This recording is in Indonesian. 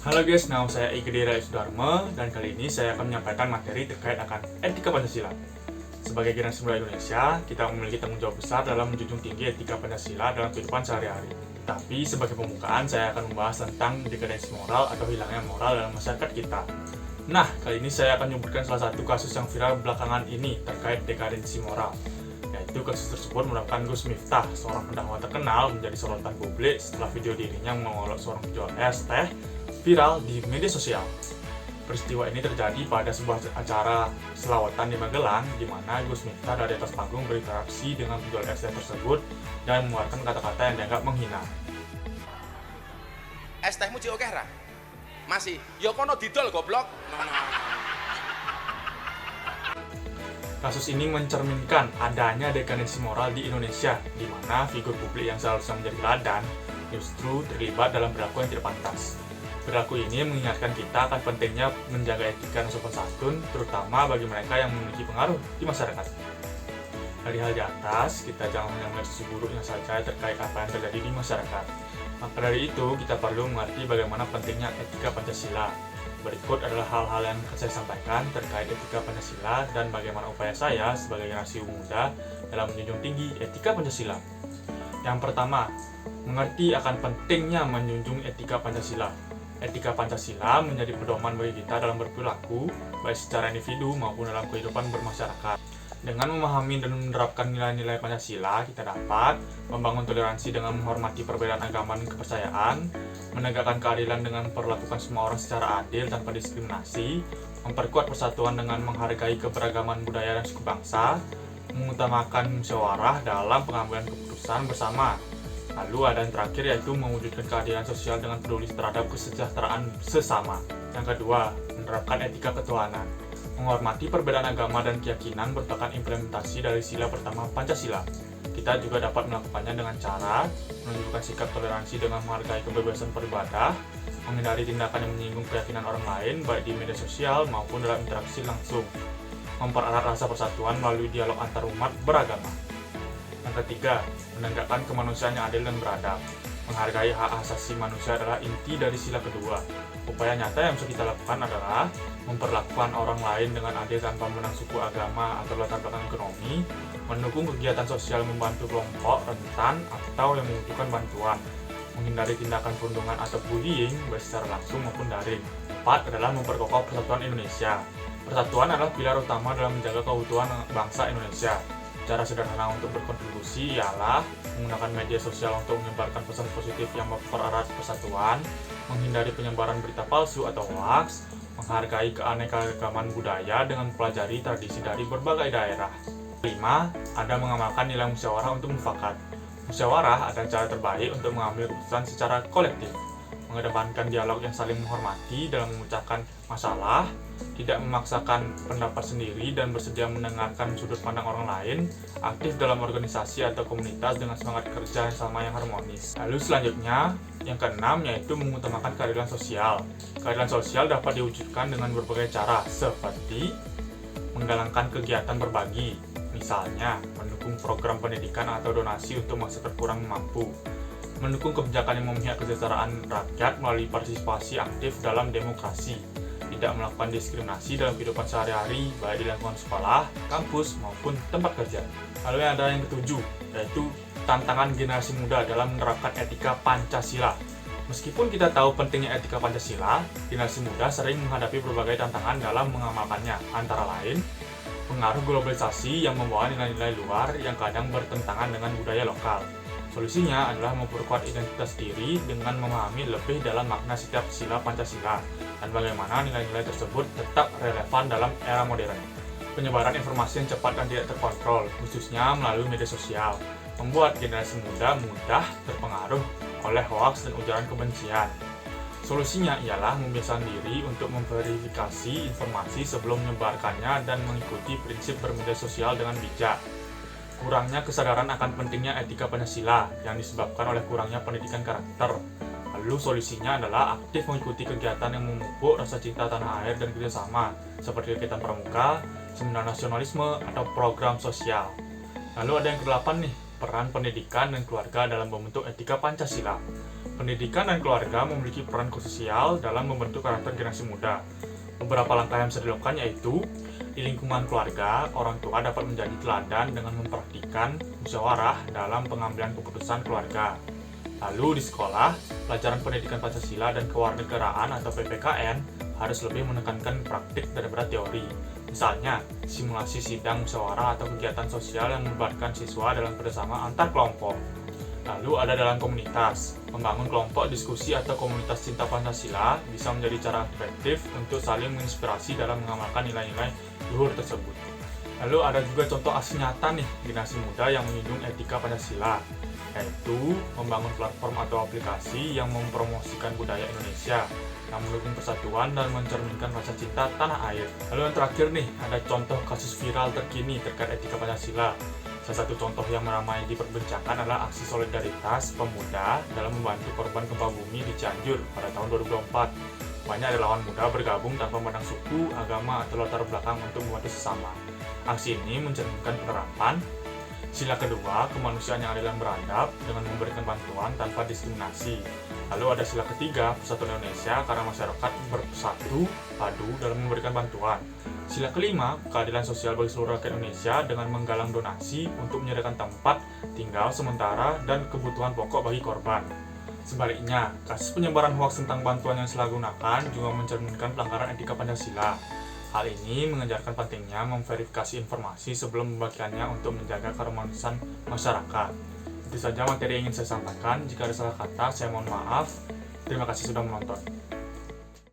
Halo guys, nama saya Ike Dira Sudarma dan kali ini saya akan menyampaikan materi terkait akan etika Pancasila. Sebagai generasi muda Indonesia, kita memiliki tanggung jawab besar dalam menjunjung tinggi etika Pancasila dalam kehidupan sehari-hari. Tapi sebagai pembukaan, saya akan membahas tentang dekadensi moral atau hilangnya moral dalam masyarakat kita. Nah, kali ini saya akan menyebutkan salah satu kasus yang viral belakangan ini terkait dekadensi moral. Yaitu kasus tersebut merupakan Gus Miftah, seorang pendakwa terkenal menjadi sorotan publik setelah video dirinya mengolok seorang penjual es teh viral di media sosial. Peristiwa ini terjadi pada sebuah acara selawatan di Magelang, di mana Gus Miftah dari atas panggung berinteraksi dengan penjual es teh tersebut dan mengeluarkan kata-kata yang dianggap menghina. Es tehmu jek oke ra? Masih. Ya kono didol goblok. Kasus ini mencerminkan adanya dekadensi moral di Indonesia, di mana figur publik yang seharusnya menjadi teladan justru terlibat dalam perilaku yang tidak pantas. Perilaku ini mengingatkan kita akan pentingnya menjaga etika dan sopan santun, terutama bagi mereka yang memiliki pengaruh di masyarakat. Dari hal di atas, kita jangan hanya melihat sisi buruknya saja terkait apa yang terjadi di masyarakat. Maka dari itu, kita perlu mengerti bagaimana pentingnya etika Pancasila. Berikut adalah hal-hal yang akan saya sampaikan terkait etika Pancasila dan bagaimana upaya saya sebagai generasi muda dalam menjunjung tinggi etika Pancasila. Yang pertama, mengerti akan pentingnya menjunjung etika Pancasila. Etika Pancasila menjadi pedoman bagi kita dalam berperilaku, baik secara individu maupun dalam kehidupan bermasyarakat. Dengan memahami dan menerapkan nilai-nilai Pancasila, kita dapat membangun toleransi dengan menghormati perbedaan agama dan kepercayaan, menegakkan keadilan dengan memperlakukan semua orang secara adil tanpa diskriminasi, memperkuat persatuan dengan menghargai keberagaman budaya dan suku bangsa, mengutamakan musyawarah dalam pengambilan keputusan bersama. Lalu ada yang terakhir, yaitu mewujudkan keadilan sosial dengan peduli terhadap kesejahteraan sesama. Yang kedua, menerapkan etika ketuhanan. Menghormati perbedaan agama dan keyakinan merupakan implementasi dari sila pertama Pancasila. Kita juga dapat melakukannya dengan cara menunjukkan sikap toleransi dengan menghargai kebebasan beribadah, menghindari tindakan yang menyinggung keyakinan orang lain baik di media sosial maupun dalam interaksi langsung, mempererat rasa persatuan melalui dialog antar umat beragama. Yang ketiga, menegakkan kemanusiaan yang adil dan beradab. Menghargai hak asasi manusia adalah inti dari sila kedua. Upaya nyata yang bisa kita lakukan adalah memperlakukan orang lain dengan adil tanpa memandang suku, agama, atau latar belakang ekonomi, mendukung kegiatan sosial membantu kelompok rentan atau yang membutuhkan bantuan, menghindari tindakan perundungan atau bullying baik secara langsung maupun daring. 4 adalah memperkokoh persatuan Indonesia. Persatuan adalah pilar utama dalam menjaga keutuhan bangsa Indonesia. Cara sederhana untuk berkontribusi ialah menggunakan media sosial untuk menyebarkan pesan positif yang mempererat persatuan, menghindari penyebaran berita palsu atau hoax, menghargai keanekaragaman budaya dengan mempelajari tradisi dari berbagai daerah. 5. Ada mengamalkan nilai musyawarah untuk mufakat. Musyawarah adalah cara terbaik untuk mengambil keputusan secara kolektif, mengedepankan dialog yang saling menghormati dalam memecahkan masalah, tidak memaksakan pendapat sendiri dan bersedia mendengarkan sudut pandang orang lain, aktif dalam organisasi atau komunitas dengan semangat kerja yang sama yang harmonis. Lalu selanjutnya, yang keenam yaitu mengutamakan keadilan sosial. Keadilan sosial dapat diwujudkan dengan berbagai cara, seperti menggalangkan kegiatan berbagi, misalnya mendukung program pendidikan atau donasi untuk masyarakat kurang mampu, mendukung kebijakan yang memihak kesejahteraan rakyat melalui partisipasi aktif dalam demokrasi, tidak melakukan diskriminasi dalam kehidupan sehari-hari baik di lingkungan sekolah, kampus, maupun tempat kerja. Lalu ada yang ketujuh, yaitu tantangan generasi muda dalam menerapkan etika Pancasila. Meskipun kita tahu pentingnya etika Pancasila, generasi muda sering menghadapi berbagai tantangan dalam mengamalkannya, antara lain pengaruh globalisasi yang membawa nilai-nilai luar yang kadang bertentangan dengan budaya lokal. Solusinya adalah memperkuat identitas diri dengan memahami lebih dalam makna setiap sila Pancasila dan bagaimana nilai-nilai tersebut tetap relevan dalam era modern. Penyebaran informasi yang cepat dan tidak terkontrol, khususnya melalui media sosial, membuat generasi muda mudah terpengaruh oleh hoaks dan ujaran kebencian. Solusinya ialah membiasakan diri untuk memverifikasi informasi sebelum menyebarkannya dan mengikuti prinsip bermedia sosial dengan bijak. Kurangnya kesadaran akan pentingnya etika Pancasila yang disebabkan oleh kurangnya pendidikan karakter. Lalu solusinya adalah aktif mengikuti kegiatan yang memupuk rasa cinta tanah air dan kerjasama, seperti kegiatan pramuka, seminar nasionalisme, atau program sosial. Lalu ada yang kedelapan nih, peran pendidikan dan keluarga dalam membentuk etika Pancasila. Pendidikan dan keluarga memiliki peran krusial dalam membentuk karakter generasi muda. Beberapa langkah yang bisa dilakukan yaitu, di lingkungan keluarga, orang tua dapat menjadi teladan dengan memperhatikan musyawarah dalam pengambilan keputusan keluarga. Lalu di sekolah, pelajaran pendidikan Pancasila dan kewarganegaraan atau PPKN harus lebih menekankan praktik daripada teori. Misalnya, simulasi sidang musyawarah atau kegiatan sosial yang melibatkan siswa dalam kerjasama antar kelompok. Lalu ada dalam komunitas, membangun kelompok diskusi atau komunitas cinta Pancasila bisa menjadi cara efektif untuk saling menginspirasi dalam mengamalkan nilai-nilai luhur tersebut. Lalu ada juga contoh aksi nyata nih generasi muda yang menjunjung etika Pancasila, yaitu membangun platform atau aplikasi yang mempromosikan budaya Indonesia, yang mendukung persatuan dan mencerminkan rasa cinta tanah air. Lalu yang terakhir nih, ada contoh kasus viral terkini terkait etika Pancasila. Salah satu contoh yang ramai diperbincangkan adalah aksi solidaritas pemuda dalam membantu korban gempa bumi di Cianjur pada tahun 2024. Banyak relawan muda bergabung tanpa memandang suku, agama, atau latar belakang untuk membantu sesama. Aksi ini mencerminkan penerapan sila kedua, kemanusiaan yang adil dan beradab dengan memberikan bantuan tanpa diskriminasi. Lalu ada sila ketiga, persatuan Indonesia karena masyarakat bersatu padu dalam memberikan bantuan. Sila kelima, keadilan sosial bagi seluruh rakyat Indonesia dengan menggalang donasi untuk menyediakan tempat tinggal sementara dan kebutuhan pokok bagi korban. Sebaliknya, kasus penyebaran hoaks tentang bantuan yang disalahgunakan juga mencerminkan pelanggaran etika Pancasila. Hal ini mengajarkan pentingnya memverifikasi informasi sebelum membagikannya untuk menjaga keharmonisan masyarakat. Itu saja materi yang ingin saya sampaikan. Jika ada salah kata, saya mohon maaf. Terima kasih sudah menonton.